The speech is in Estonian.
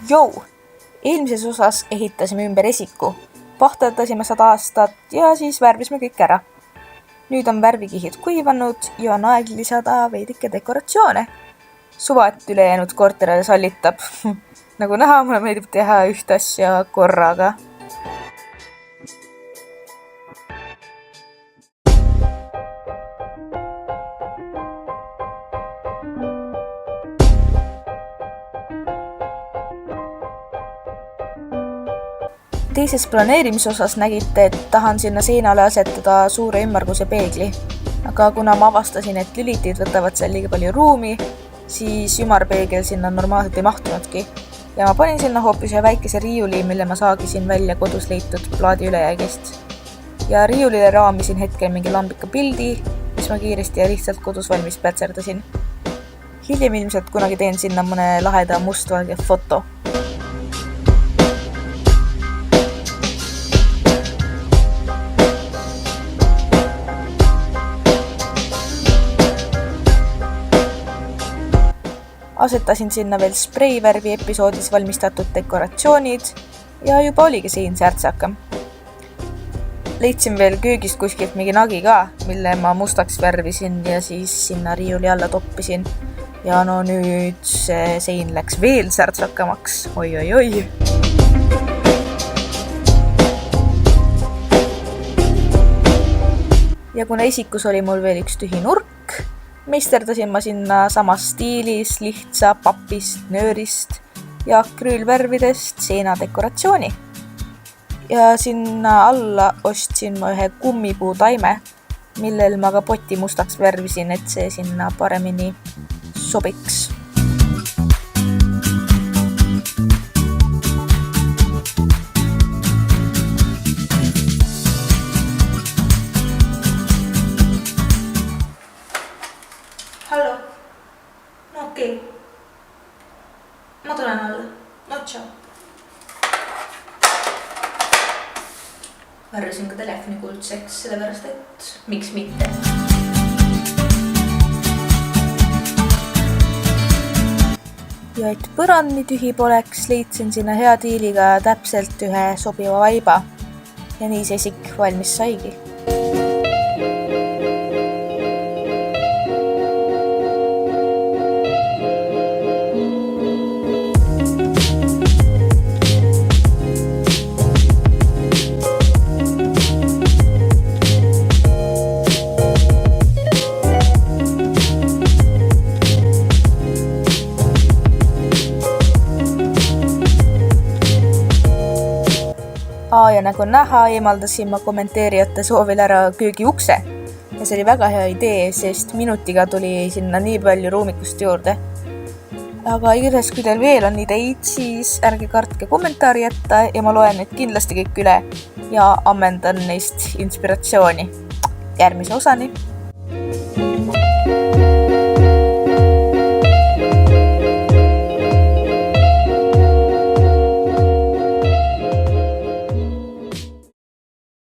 Jou! Eelmises osas ehitasime ümber esiku, pahterdasime 100 aastat ja siis värvisime kõik ära. Nüüd on värvikihid kuivanud ja on aeg lisada veidike dekoratsioone. Suva, et ülejäänud korterile sallitab. Nagu näha, mulle meeldib teha ühte asja korraga. Teises planeerimisosas nägite, et tahan sinna seinale asetada suure ümmarguse peegli. Aga kuna ma avastasin, et lülitid võtavad seal liiga palju ruumi, siis ümarpeegel sinna normaalselt ei mahtunudki. Ja ma panin sinna hoopis ühe väikese riiuli, mille ma saagisin välja kodus leitud plaadi ülejäägist. Ja riiulile raamisin hetkel mingi lambika pildi, mis ma kiiresti ja lihtsalt kodus valmis plätserdasin. Hiljem ilmselt kunagi teen sinna mõne laheda mustvalge foto. Asetasin sinna veel spreivärvi episoodis valmistatud dekoratsioonid ja juba oligi siin särtsakam. Leidsin veel köögist kuskilt mingi nagi ka, mille ma mustaks värvisin ja siis sinna riiuli alla toppisin. Ja no nüüd see sein läks veel särtsakamaks. Oi. Ja kuna esikus oli mul veel üks tühi nurk, meisterdasin ma sinna samas stiilis lihtsa papist, nöörist ja akrüülvärvidest seinadekoratsiooni. Ja sinna alla ostsin ma ühe kummipuu taime, millel ma ka poti mustaks värvisin, et see sinna paremini sobiks. Hallo? No okei. Ma tulen alla. No tšau. Värvisin ka telefoni kuldseks, sellepärast et miks mitte. Ja et põrand nii tühi poleks, leidsin sinna hea diiliga täpselt ühe sobiva vaiba. Ja nii see esik valmis saigi. Ja nagu näha, eemaldasin ma kommenteerijate soovil ära köögi ukse. Ja see oli väga hea idee, sest minutiga tuli sinna nii palju ruumikust juurde. Aga igatahes, kui teil veel on ideid, siis ärge kartke kommentaari jätta ja ma loen need kindlasti kõik üle ja ammendan neist inspiratsiooni. Järgmise osani!